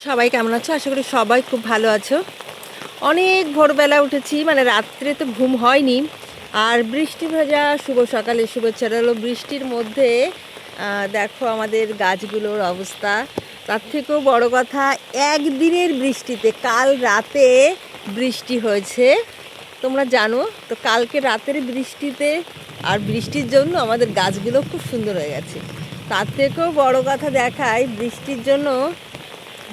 সবাই কেমন আছো? আশা করি সবাই খুব ভালো আছো। অনেক ভোরবেলা উঠেছি, মানে রাত্রে তো ঘুম হয়নি। আর বৃষ্টি ভেজা শুভ সকালে শুভেচ্ছা রইলো। বৃষ্টির মধ্যে দেখো আমাদের গাছগুলোর অবস্থা। তার থেকেও বড় কথা, একদিনের বৃষ্টিতে কাল রাতে বৃষ্টি হয়েছে, তোমরা জানো তো। কালকে রাতের বৃষ্টিতে আর বৃষ্টির জন্য আমাদের গাছগুলো খুব সুন্দর হয়ে গেছে। তার থেকেও বড় কথা দেখায়, বৃষ্টির জন্য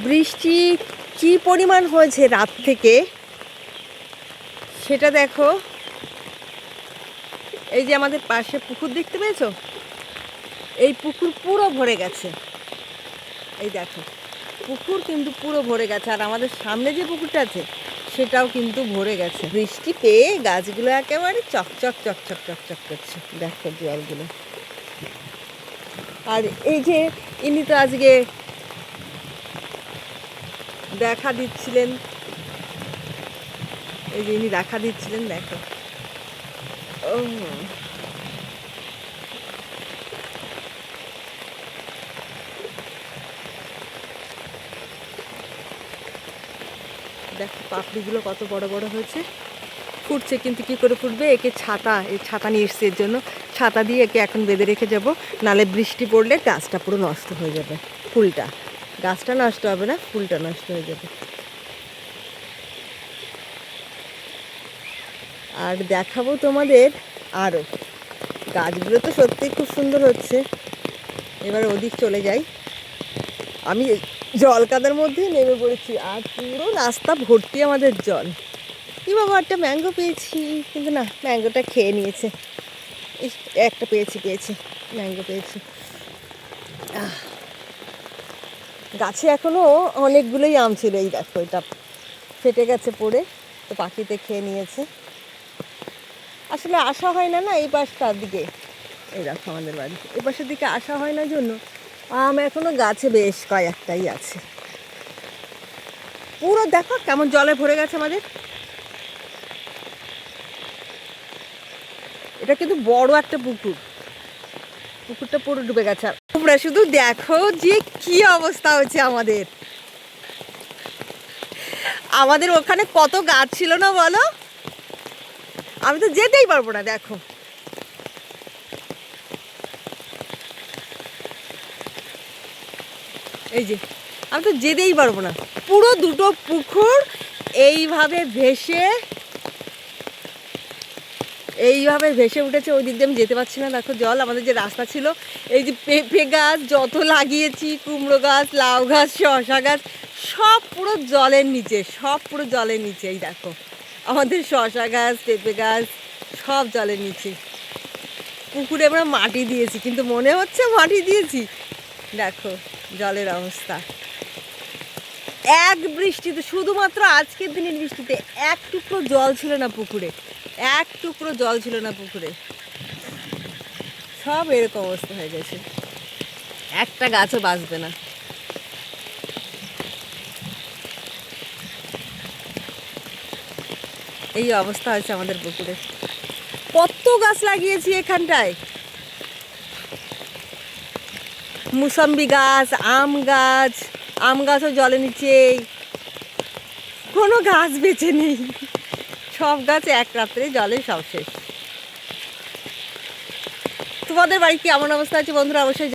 বৃষ্টি কি পরিমাণ হয়েছে রাত থেকে সেটা দেখো। এই যে আমাদের পাশে পুকুর দেখতে পেয়েছো, এই পুকুর পুরো ভরে গেছে। এই দেখো, পুকুর কিন্তু পুরো ভরে গেছে। আর আমাদের সামনে যে পুকুরটা আছে সেটাও কিন্তু ভরে গেছে। বৃষ্টি পেয়ে গাছগুলো একেবারে চকচক চকচক চকচক করছে, দেখো জলগুলো। আর এই যে ইনি তো আজকে দেখা দিচ্ছিলেন, এই যে ইনি দেখা দিচ্ছিলেন, দেখো। ও দেখো, পাপড়িগুলো কত বড় বড় হয়েছে, ফুটছে। কিন্তু কি করে ফুটবে? একে এই ছাতা নিয়ে এসছে, এর জন্য ছাতা দিয়ে একে এখন বেঁধে রেখে যাব, নালে বৃষ্টি পড়লে গাছটা পুরো নষ্ট হয়ে যাবে। ফুলটা, গাছটা নষ্ট হবে না, ফুলটা নষ্ট হয়ে যাবে। আর দেখাবো তোমাদের আরও। গাছগুলো তো সত্যিই খুব সুন্দর হচ্ছে। এবার ওদিক চলে যাই। আমি জল কাদার মধ্যে নেমে পড়েছি, আর পুরো রাস্তা ভর্তি আমাদের জল। কি বাবা, একটা ম্যাঙ্গো পেয়েছি, কিন্তু না, ম্যাঙ্গোটা খেয়ে নিয়েছে। একটা পেয়েছি ম্যাঙ্গো পেয়েছি। গাছে এখনও অনেকগুলোই আম ছিল। এই দেখো, এটা ফেটে গেছে পড়ে, তো পাখিতে খেয়ে নিয়েছে। আসলে আসা হয় না এই পাশটার দিকে। এই দেখো আমাদের বাড়ি এই পাশের দিকে আসা হয় না জন্য আম এখনো গাছে বেশ কয়েকটাই আছে। পুরো দেখো কেমন জলে ভরে গেছে আমাদের। এটা কিন্তু বড় একটা পুকুর, পুকুরটা পুরো ডুবে গেছে। আর তোমরা শুধু দেখো যে কি অবস্থা হয়েছে আমাদের। আমাদের ওখানে কত গাছ ছিল না বলো, আমি তো যেতেই পারবো না। দেখো, এই যে আমি তো যেতেই পারবো না। পুরো দুটো পুকুর এইভাবে ভেসে উঠেছে। ওই দিক দিয়ে আমি যেতে পারছি না। দেখো জল, আমাদের যে রাস্তা ছিল, এই যে পেঁপে গাছ যত লাগিয়েছি, কুমড়ো গাছ, লাউ গাছ, শসা গাছ, সব পুরো জলের নিচে, সব পুরো জলের নিচে। এই দেখো আমাদের শসা গাছ, পেঁপে গাছ সব জলের নিচে। পুকুরে আমরা মাটি দিয়েছি, কিন্তু মনে হচ্ছে মাটি দিয়েছি। দেখো জলের অবস্থা। এক বৃষ্টিতে, শুধুমাত্র আজকের দিনের বৃষ্টিতে এক টুকরো জল ছিল না পুকুরে, এক টুকরো জল ছিল না পুকুরে। সব এরকম অবস্থা হয়ে গেছে, একটা গাছও বাঁচবে না। এই অবস্থা হয়েছে আমাদের পুকুরে। কত গাছ লাগিয়েছি এখানটায়, মুসম্বি গাছ, আম গাছও জলে নিচে, কোনো গাছ বেঁচে নেই। সব গাছ এক রাত্রে জলে সব শেষ। তোমাদের বাড়ি কি এমন অবস্থা আছে বন্ধুরা? অবশ্যই